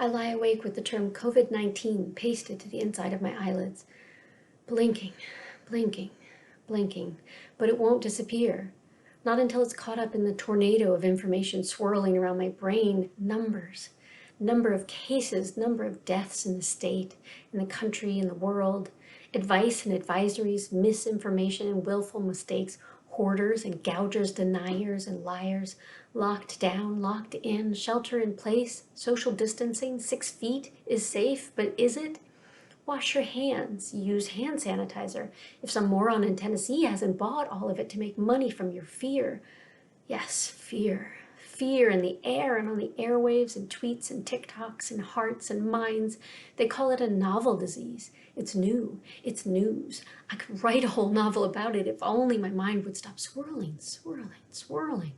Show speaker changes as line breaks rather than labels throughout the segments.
I lie awake with the term COVID-19 pasted to the inside of my eyelids, blinking, blinking, blinking, but it won't disappear. Not until it's caught up in the tornado of information swirling around my brain. Numbers, number of cases, number of deaths in the state, in the country, in the world, advice and advisories, misinformation and willful mistakes, hoarders and gougers, deniers and liars, locked down, locked in, shelter in place, social distancing, 6 feet is safe, but is it? Wash your hands, use hand sanitizer. If some moron in Tennessee hasn't bought all of it to make money from your fear. Yes, fear. Fear in the air and on the airwaves and tweets and TikToks and hearts and minds. They call it a novel disease. It's new. It's news. I could write a whole novel about it if only my mind would stop swirling, swirling, swirling.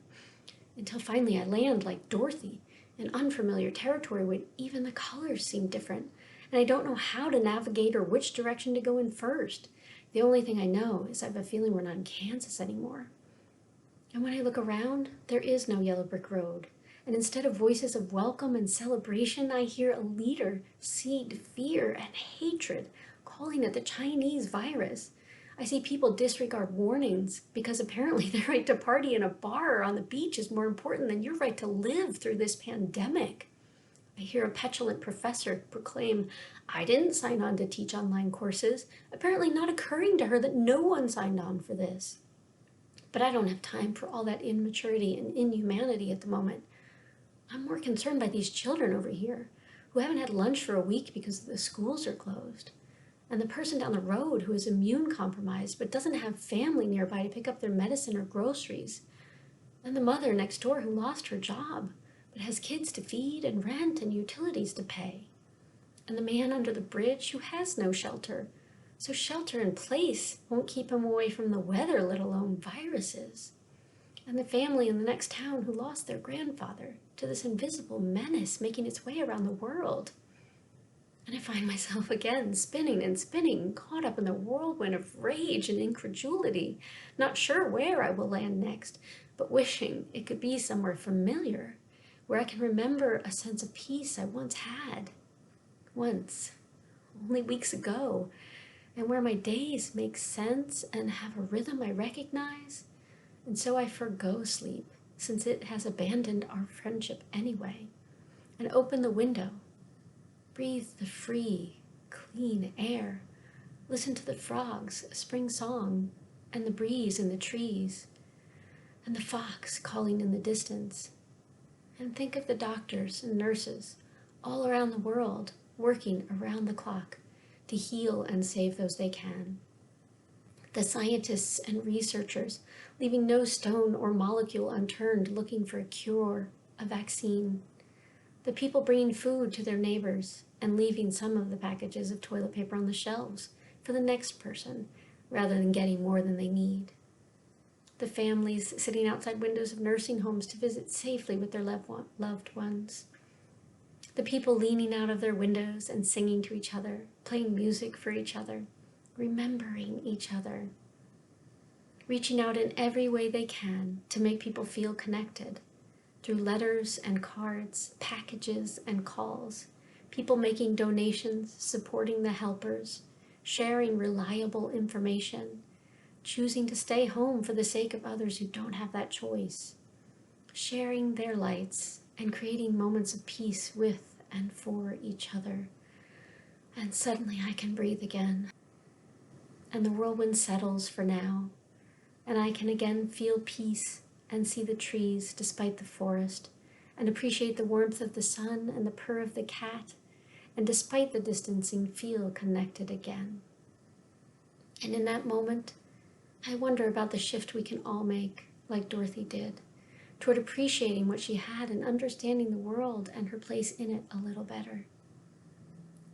Until finally I land like Dorothy in unfamiliar territory where even the colors seem different. And I don't know how to navigate or which direction to go in first. The only thing I know is I have a feeling we're not in Kansas anymore. And when I look around, there is no yellow brick road. And instead of voices of welcome and celebration, I hear a leader seed fear and hatred, calling it the Chinese virus. I see people disregard warnings because apparently their right to party in a bar or on the beach is more important than your right to live through this pandemic. I hear a petulant professor proclaim, I didn't sign on to teach online courses, apparently not occurring to her that no one signed on for this. But I don't have time for all that immaturity and inhumanity at the moment. I'm more concerned by these children over here who haven't had lunch for a week because the schools are closed. And the person down the road who is immune compromised but doesn't have family nearby to pick up their medicine or groceries. And the mother next door who lost her job but has kids to feed and rent and utilities to pay. And the man under the bridge who has no shelter. So shelter in place won't keep him away from the weather, let alone viruses. And the family in the next town who lost their grandfather to this invisible menace making its way around the world. And I find myself again spinning and spinning, caught up in the whirlwind of rage and incredulity, not sure where I will land next, but wishing it could be somewhere familiar, where I can remember a sense of peace I once had. Once, only weeks ago, and where my days make sense and have a rhythm I recognize. And so I forgo sleep, since it has abandoned our friendship anyway, and open the window. Breathe the free, clean air. Listen to the frogs' spring song, and the breeze in the trees, and the fox calling in the distance. And think of the doctors and nurses all around the world working around the clock to heal and save those they can. The scientists and researchers leaving no stone or molecule unturned looking for a cure, a vaccine. The people bringing food to their neighbors and leaving some of the packages of toilet paper on the shelves for the next person rather than getting more than they need. The families sitting outside windows of nursing homes to visit safely with their loved ones. The people leaning out of their windows and singing to each other, playing music for each other, remembering each other, reaching out in every way they can to make people feel connected, through letters and cards, packages and calls, people making donations, supporting the helpers, sharing reliable information, choosing to stay home for the sake of others who don't have that choice, sharing their lights and creating moments of peace with and for each other. And suddenly I can breathe again. And the whirlwind settles for now, and I can again feel peace and see the trees despite the forest, and appreciate the warmth of the sun and the purr of the cat, and despite the distancing feel connected again. And in that moment, I wonder about the shift we can all make, like Dorothy did, toward appreciating what she had and understanding the world and her place in it a little better.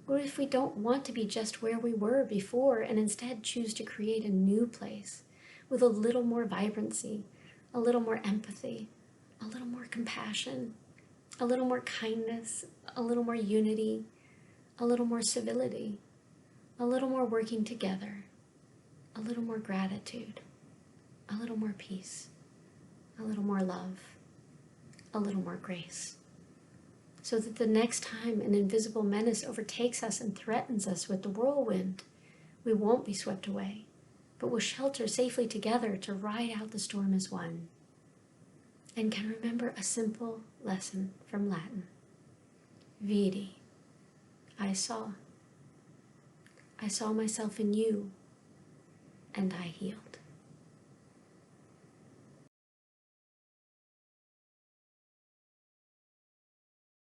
What if we don't want to be just where we were before and instead choose to create a new place with a little more vibrancy, a little more empathy, a little more compassion, a little more kindness, a little more unity, a little more civility, a little more working together, a little more gratitude, a little more peace, a little more love, a little more grace. so that the next time an invisible menace overtakes us and threatens us with the whirlwind, we won't be swept away, but will shelter safely together to ride out the storm as one, and can remember a simple lesson from Latin. Vidi, I saw. I saw myself in you, and I healed.